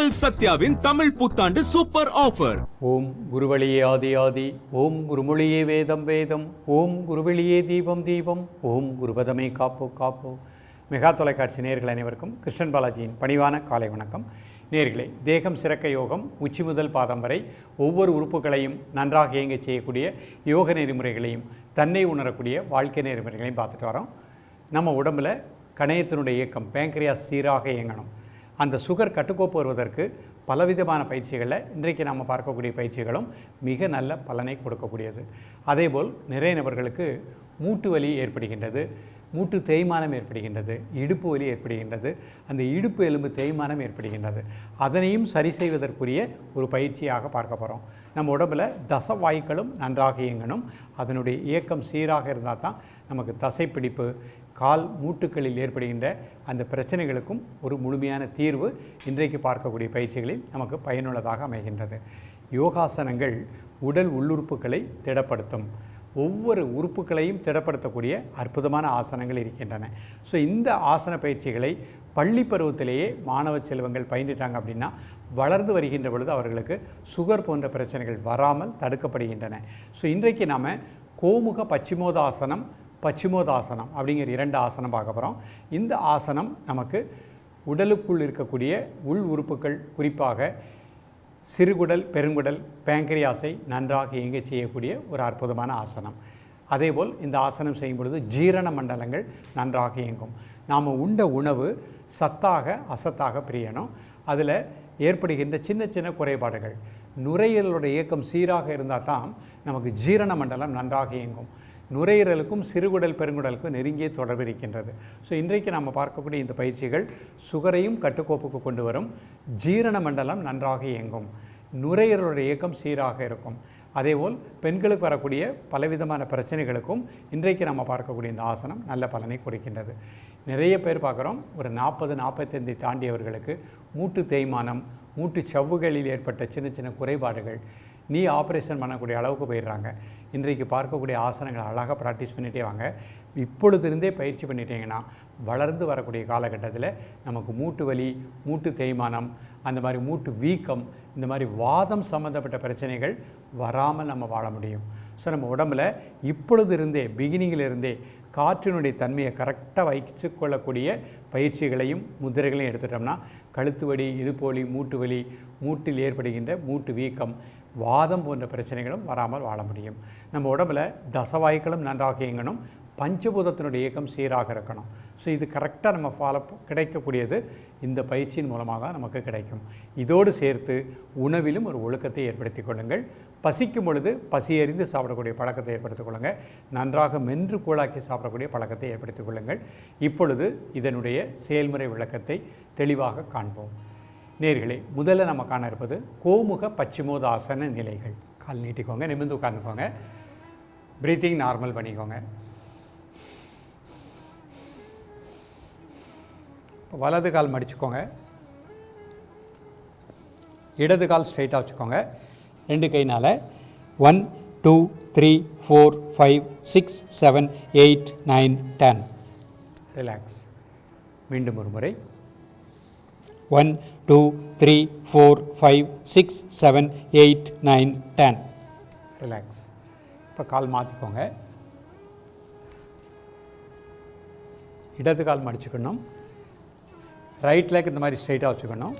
உங்கள் சத்யாவின் தமிழ் புத்தாண்டு super offer. ஓம் குருவழியே ஆதி ஆதி, ஓம் குருமொழியே வேதம் வேதம், ஓம் குருவெளியே தீபம் தீபம், ஓம் குருபதமே காப்போ காப்போ. மெகா தொலைக்காட்சி நேயர்கள் அனைவருக்கும் கிருஷ்ணன் பாலாஜியின் பணிவான காலை வணக்கம். நேயர்களே, தேகம் சிறக்க யோகம் உச்சி முதல் பாதம் வரை ஒவ்வொரு உறுப்புகளையும் நன்றாக இயங்க செய்யக்கூடிய யோக நெறிமுறைகளையும் தன்னை உணரக்கூடிய வாழ்க்கை நெறிமுறைகளையும் பார்த்துட்டு வரோம். நம்ம உடம்பில் கணையத்தினுடைய இயக்கம் பேங்க்ரியாஸ் சீராக இயங்கணும். அந்த சுகர் கட்டுக்கோப்பு வருவதற்கு பலவிதமான பயிற்சிகளில் இன்றைக்கு நாம் பார்க்கக்கூடிய பயிற்சிகளும் மிக நல்ல பலனை கொடுக்கக்கூடியது. அதேபோல் நிறைய நபர்களுக்கு மூட்டு வலி ஏற்படுகின்றது, மூட்டு தேய்மானம் ஏற்படுகின்றது, இடுப்பு வலி ஏற்படுகின்றது, அந்த இடுப்பு எலும்பு தேய்மானம் ஏற்படுகின்றது. அதனையும் சரி செய்வதற்குரிய ஒரு பயிற்சியாக பார்க்க போகிறோம். நம்ம உடம்பில் தசவாய்க்களும் நன்றாக இயங்கணும். அதனுடைய இயக்கம் சீராக இருந்தால் தான் நமக்கு தசைப்பிடிப்பு, கால் மூட்டுக்களில் ஏற்படுகின்ற அந்த பிரச்சனைகளுக்கும் ஒரு முழுமையான தீர்வு இன்றைக்கு பார்க்கக்கூடிய பயிற்சிகளில் நமக்கு பயனுள்ளதாக அமைகின்றது. யோகாசனங்கள் உடல் உள்ளுறுப்புகளை திடப்படுத்தும். ஒவ்வொரு உறுப்புகளையும் திடப்படுத்தக்கூடிய அற்புதமான ஆசனங்கள் இருக்கின்றன. ஸோ இந்த ஆசன பயிற்சிகளை பள்ளி பருவத்திலேயே மாணவ செல்வங்கள் பயின்றிட்டாங்க அப்படின்னா வளர்ந்து வருகின்ற பொழுது அவர்களுக்கு சுகர் போன்ற பிரச்சனைகள் வராமல் தடுக்கப்படுகின்றன. ஸோ இன்றைக்கு நாம் கோமுக பச்சிமோதாசனம், பச்சிமோதாசனம் அப்படிங்கிற இரண்டு ஆசனம் பார்க்க போகிறோம். இந்த ஆசனம் நமக்கு உடலுக்குள் இருக்கக்கூடிய உள் உறுப்புகள், குறிப்பாக சிறுகுடல், பெருங்குடல், பேங்க்ரியாஸை நன்றாக இயங்க செய்யக்கூடிய ஒரு அற்புதமான ஆசனம். அதேபோல் இந்த ஆசனம் செய்யும் பொழுது ஜீரண மண்டலங்கள் நன்றாக இயங்கும். நாம் உண்ட உணவு சத்தாக அசத்தாக பிரியணும். அதில் ஏற்படுகின்ற சின்ன சின்ன குறைபாடுகள், நுரையீரலுடைய இயக்கம் சீராக இருந்தால் தான் நமக்கு ஜீரண மண்டலம் நன்றாக இயங்கும். நுரையீரலுக்கும் சிறுகுடல் பெருங்குடலுக்கும் நெருங்கிய தொடர்பு இருக்கின்றது. ஸோ இன்றைக்கு நம்ம பார்க்கக்கூடிய இந்த பயிற்சிகள் சுகரையும் கட்டுக்கோப்புக்கு கொண்டு வரும், ஜீரண மண்டலம் நன்றாக இயங்கும், நுரையீரலுடைய இயக்கம் சீராக இருக்கும். அதேபோல் பெண்களுக்கு வரக்கூடிய பலவிதமான பிரச்சனைகளுக்கும் இன்றைக்கு நம்ம பார்க்கக்கூடிய இந்த ஆசனம் நல்ல பலனை கொடுக்கின்றது. நிறைய பேர் பார்க்குறோம், ஒரு 40-45 தாண்டியவர்களுக்கு மூட்டு தேய்மானம், மூட்டு சவ்வுகளில் ஏற்பட்ட சின்ன சின்ன குறைபாடுகள், நீ ஆப்ரேஷன் பண்ணக்கூடிய அளவுக்கு போயிடுறாங்க. இன்றைக்கு பார்க்கக்கூடிய ஆசனங்களை அழகாக ப்ராக்டிஸ் பண்ணிகிட்டே வாங்க. இப்பொழுதிருந்தே பயிற்சி பண்ணிட்டீங்கன்னா வளர்ந்து வரக்கூடிய காலகட்டத்தில் நமக்கு மூட்டு வலி, மூட்டு தேய்மானம், அந்த மாதிரி மூட்டு வீக்கம், இந்த மாதிரி வாதம் சம்மந்தப்பட்ட பிரச்சனைகள் வராமல் நம்ம வாழ முடியும். ஸோ நம்ம உடம்பில் இப்பொழுதிருந்தே, பிகினிங்கிலிருந்தே காற்றினுடைய தன்மையை கரெக்டாக வைத்து கொள்ளக்கூடிய பயிற்சிகளையும் முதிரைகளையும் எடுத்துட்டோம்னா கழுத்து வலி, இடுப்பு வலி, மூட்டு வலி, மூட்டில் ஏற்படுகின்ற மூட்டு வீக்கம், வாதம் போன்ற பிரச்சனைகளும் வராமல் வாழ முடியும். நம்ம உடம்பில் தசவாய்க்களும் நன்றாக இயங்கணும், பஞ்சபூதத்தினுடைய இயக்கம் சீராக இருக்கணும். ஸோ இது கரெக்டாக நம்ம ஃபாலோ கிடைக்கக்கூடியது இந்த பயிற்சியின் மூலமாக தான் நமக்கு கிடைக்கும். இதோடு சேர்த்து உணவிலும் ஒரு ஒழுக்கத்தை ஏற்படுத்திக் கொள்ளுங்கள். பசிக்கும் பொழுது பசியறிந்து சாப்பிடக்கூடிய பழக்கத்தை ஏற்படுத்திக் கொள்ளுங்கள். நன்றாக மென்று கூழாக்கி சாப்பிடக்கூடிய பழக்கத்தை ஏற்படுத்திக் கொள்ளுங்கள். இப்பொழுது இதனுடைய செயல்முறை விளக்கத்தை தெளிவாக காண்போம். நேர்களே, முதல்ல நம்ம காண இருப்பது கோமுக பச்சிமோதாசன நிலைகள். கால் நீட்டிக்கோங்க, நிமிர்ந்து உட்கார்ந்துக்கோங்க, ப்ரீத்திங் நார்மல் பண்ணிக்கோங்க. இப்போ வலது கால் மடிச்சுக்கோங்க, இடது கால் ஸ்ட்ரைட்டாக வச்சுக்கோங்க. ரெண்டு கைனால் 1 2 3 4 5 6 7 8 9 10 ரிலாக்ஸ். மீண்டும் ஒரு முறை 1 2 3 4 5 6 7 8 9 10 ரிலாக்ஸ். இப்போ கால் மாற்றிக்கோங்க, இடது கால் மடிச்சுக்கணும், ரைட் லெக் இந்த மாதிரி ஸ்ட்ரைட்டாக வச்சுக்கணும்.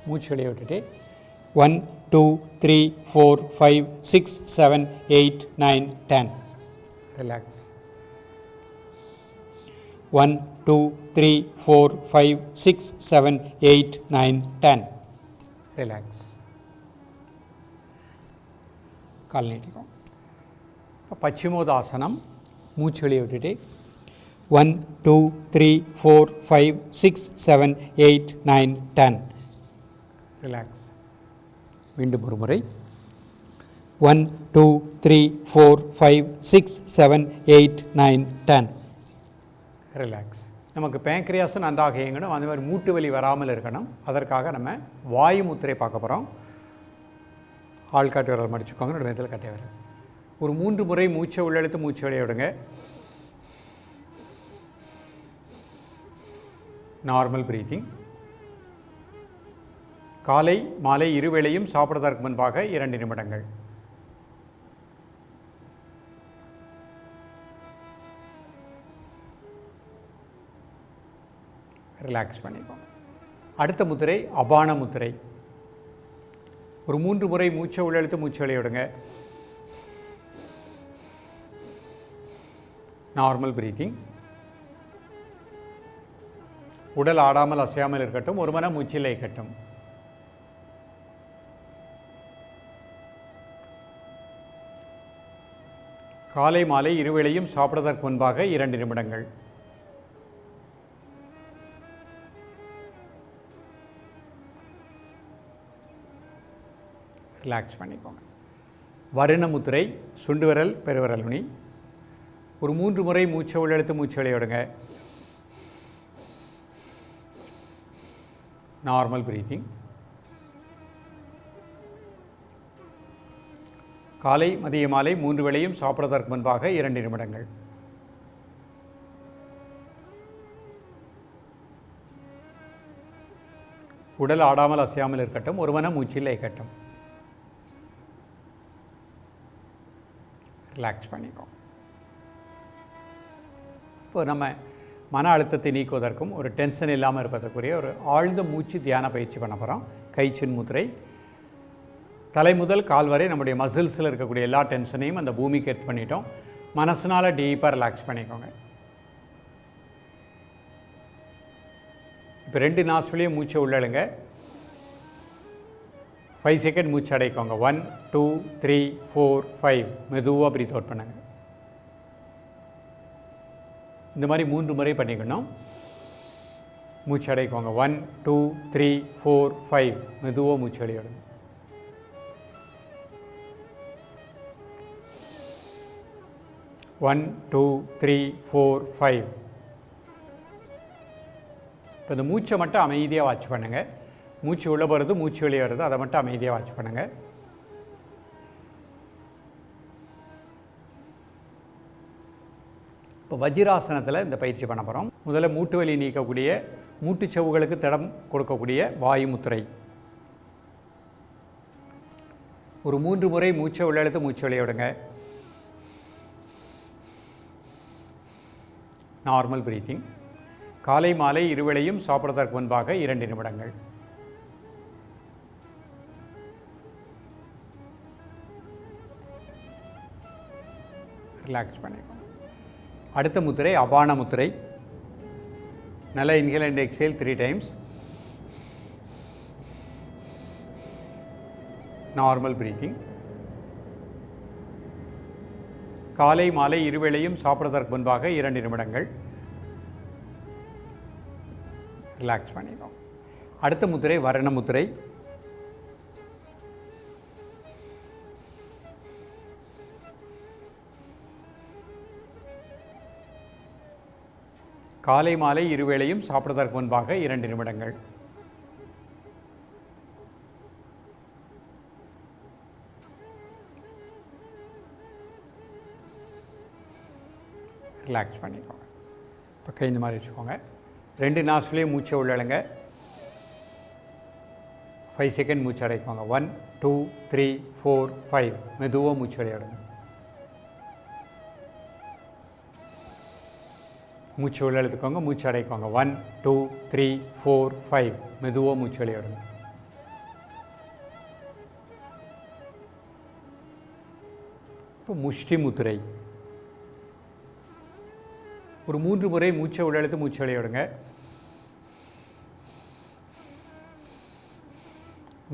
மூச்சு வெளியே விட்டுட்டு 1 2 3 4 5 6 7 8 9 10 ரிலாக்ஸ். 1 2 3 4 5 6 7 8 9 10 ரிலாக்ஸ். கால் நீட்டிக்கும். இப்போ பச்சிமோதாசனம், மூச்சு வெளியே விட்டுட்டு 1 2 3 4 5 6 7 8 9 10 ரிலாக்ஸ். மீண்டும் ஒரு முறை 1 2 3 4 5 6 7 8 9 10 ரிலாக்ஸ். நமக்கு பேங்க்ரியாஸும் நன்றாக இயங்கணும், அந்த மாதிரி மூட்டு வலி வராமல் இருக்கணும். அதற்காக நம்ம வாயு முத்திரை பார்க்க போகிறோம். ஆள்காட்டு விரல் மடிச்சுக்கோங்க, நடுமத்தில் கட்டை விரல். ஒரு 3 முறை மூச்சை உள்ளெழுத்து மூச்சு வெளியே விடுங்க. Normal breathing. காலை மாலை இருவேளையும் சாப்பிடுவதற்கு முன்பாக 2 நிமிடங்கள். ரிலாக்ஸ் பண்ணிக்கோங்க. அடுத்த முத்திரை அபான முத்திரை. ஒரு 3 முறை மூச்சை உள்ளெழுத்து மூச்சு வெளிய விடுங்க. Normal breathing. உடல் ஆடாமல் அசையாமல் இருக்கட்டும். ஒரு மன மூச்சில் இருக்கட்டும். காலை மாலை இருவேளையும் சாப்பிடுவதற்கு முன்பாக 2 நிமிடங்கள். ரிலாக்ஸ் பண்ணிக்கோங்க. வருண முத்திரை. சுண்டு விரல் பெருவிரல் நுனி. ஒரு 3 முறை மூச்சை உள்ளெழுத்து மூச்சு வெளிய விடுங்க. Normal breathing. காலை மதிய மாலை 3 வேளையும் சாப்பிடுவதற்கு முன்பாக 2 நிமிடங்கள். உடல் ஆடாமல் அசையாமல் இருக்கட்டும். ஒரு மன மூச்சில் இருக்கட்டும். ரிலாக்ஸ் பண்ணிக்கோங்க. இப்போ நம்ம மன அழுத்தத்தை நீக்குவதற்கும் ஒரு டென்ஷன் இல்லாமல் இருப்பதற்குரிய ஒரு ஆழ்ந்த மூச்சு தியான பயிற்சி பண்ண போகிறோம். கைச்சின் முத்திரை. தலை முதல் கால் வரை நம்முடைய மசில்ஸில் இருக்கக்கூடிய எல்லா டென்ஷனையும் அந்த பூமிக்கு எடுத்து பண்ணிட்டோம். மனசுனால் டீப்பாக ரிலாக்ஸ் பண்ணிக்கோங்க. இப்போ 2 நாஸ்ட்ரிலையும் மூச்சை உள்ளழுங்க. 5 செகண்ட் மூச்சு அடைக்கோங்க. 1 2 3 4 5. மெதுவாக பிரீத் அவுட் பண்ணுங்க. இந்த மாதிரி 3 முறை பண்ணிக்கணும். மூச்சு அடைக்கோங்க. 1 2 3 4 5. மெதுவாக மூச்சு அடையிடுங்க. ஒன் 2 3 4 5. இப்போ இந்த மூச்சை மட்டும் அமைதியாக வாட்ச் பண்ணுங்கள். மூச்சு உள்ளே போகிறது மூச்சு வெளியே வருது, அதை மட்டும் அமைதியாக வாட்ச் பண்ணுங்கள். இப்போ வஜ்ராசனத்தில் இந்த பயிற்சி பண்ண போகிறோம். முதல்ல மூட்டு வலி நீக்கக்கூடிய மூட்டுச்சவுகளுக்கு திடம் கொடுக்கக்கூடிய வாயு முத்திரை. ஒரு 3 முறை மூச்சை உள்ளெழுத்து மூச்சு வெளியே விடுங்க. Normal breathing. காலை மாலை இருவேளையும் சாப்பிடுவதற்கு முன்பாக 2 நிமிடங்கள். ரிலாக்ஸ் பண்ணிக்கோங்க. அடுத்த முத்திரை அபான முத்திரை. நல்லா inhale and exhale 3 times. Normal breathing. காலை மாலை இருவேளையும் சாப்பிடுவதற்கு முன்பாக 2 நிமிடங்கள். ரிலாக்ஸ் பண்ணிக்கோங்க. அடுத்த முத்திரை வரண முத்திரை. காலை மாலை இருவேளையும் சாப்பிடுவதற்கு முன்பாக 2 நிமிடங்கள். ரிலாக்ஸ் பண்ணிக்கோங்க. இப்போ கை இந்த மாதிரி வச்சுக்கோங்க. 2 நாஸ்ட்ரிலையும் மூச்சை உள்ளழுங்க. 5 செகண்ட் மூச்சு அடைக்கோங்க. 1 2 3 4 5. மெதுவாக மூச்சு அடையிடுங்க. மூச்சு உள்ள எடுத்துக்கோங்க. மூச்சு அடைக்கோங்க. 1 2 3 4 5. மெதுவாக மூச்சு வெளியிடுங்க. இப்போ முஷ்டி முத்திரை. ஒரு 3 முறை மூச்சை உள்ளெழுத்து மூச்சு வெளியிடுங்க.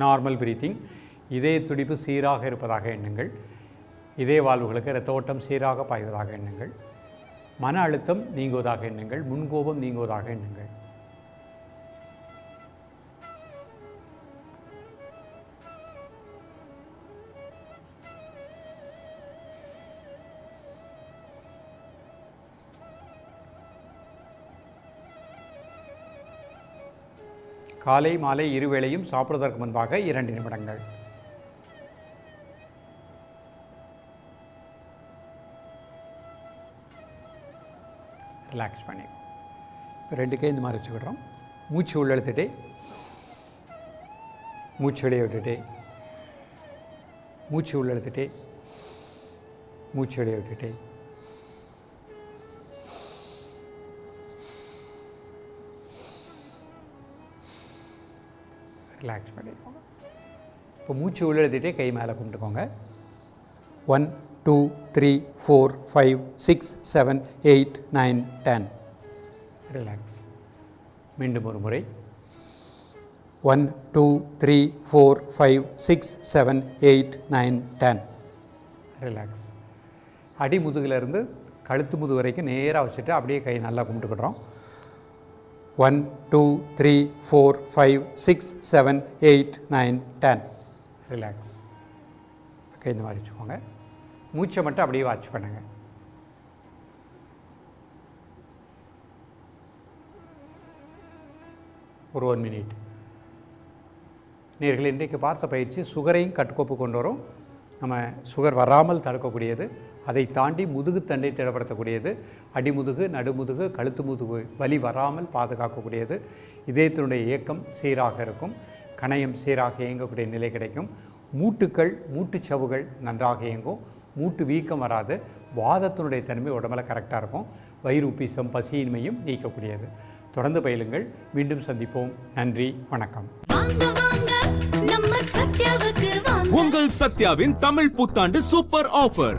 Normal breathing. இதய துடிப்பு சீராக இருப்பதாக எண்ணுங்கள். இதய வாழ்வுகளுக்கு இரத்த ஓட்டம் சீராக பாய்வதாக எண்ணுங்கள். மன அழுத்தம் நீங்குவதாக எண்ணுங்கள். முன்கோபம் நீங்குவதாக எண்ணுங்கள். காலை மாலை இருவேளையும் சாப்பிடுவதற்கு முன்பாக 2 நிமிடங்கள். ரிலாக்ஸ் பண்ணிக்கோ. இப்போ 2 கை இந்த மாதிரி வச்சுக்கிடுறோம். மூச்சு உள்ளெழுத்துட்டு மூச்சு வெளியே விட்டுட்டே, மூச்சு உள்ள இழுத்துட்டே, மூச்சு வெளியே விட்டுட்டே. ரிலாக்ஸ் பண்ணிக்கோங்க. இப்போ மூச்சு உள்ள இழுத்துட்டே கை மேலே கும்பிட்டுக்கோங்க. 1 2 3 4 5 6 7 8 9 10. ரிலாக்ஸ். மீண்டும் ஒரு முறை. 1 2 3 4 5 6 7 8 9 10. ரிலாக்ஸ். அடி முதுகிலிருந்து கழுத்து முதுகு வரைக்கும் நேராக வச்சுட்டு அப்படியே கை நல்லா கும்பிட்டுக்கிடுறோம். 1 2 3 4 5 6 7 8 9 10. ரிலாக்ஸ். கை இந்த மாதிரி வச்சுக்கோங்க. மூச்சை மட்டும் அப்படியே வாட்ச் பண்ணுங்க. ஒரு 1 மினிட். நேயர்களே, இன்றைக்கு பார்த்த பயிற்சி சுகரையும் கட்டுக்கோப்பு கொண்டு வரும். நம்ம சுகர் வராமல் தடுக்கக்கூடியது. அதை தாண்டி முதுகுத்தண்டை திடப்படுத்தக்கூடியது. அடிமுதுகு, நடுமுதுகு, கழுத்து முதுகு வலி வராமல் பாதுகாக்கக்கூடியது. இதயத்தினுடைய இயக்கம் சீராக இருக்கும். கணையம் சீராக இயங்கக்கூடிய நிலை கிடைக்கும். மூட்டுக்கள், மூட்டுச்சவுகள் நன்றாக இயங்கும். மூட்டு வீக்கம் வராது. வாதத்தினுடைய தன்மை உடம்புல கரெக்டாக இருக்கும். வயிறு உப்பிசம், பசியின்மையும் நீக்கக்கூடியது. தொடர்ந்து பயிலுங்கள். மீண்டும் சந்திப்போம். நன்றி, வணக்கம். உங்கள் சத்யாவின் தமிழ் புத்தாண்டு சூப்பர் ஆஃபர்.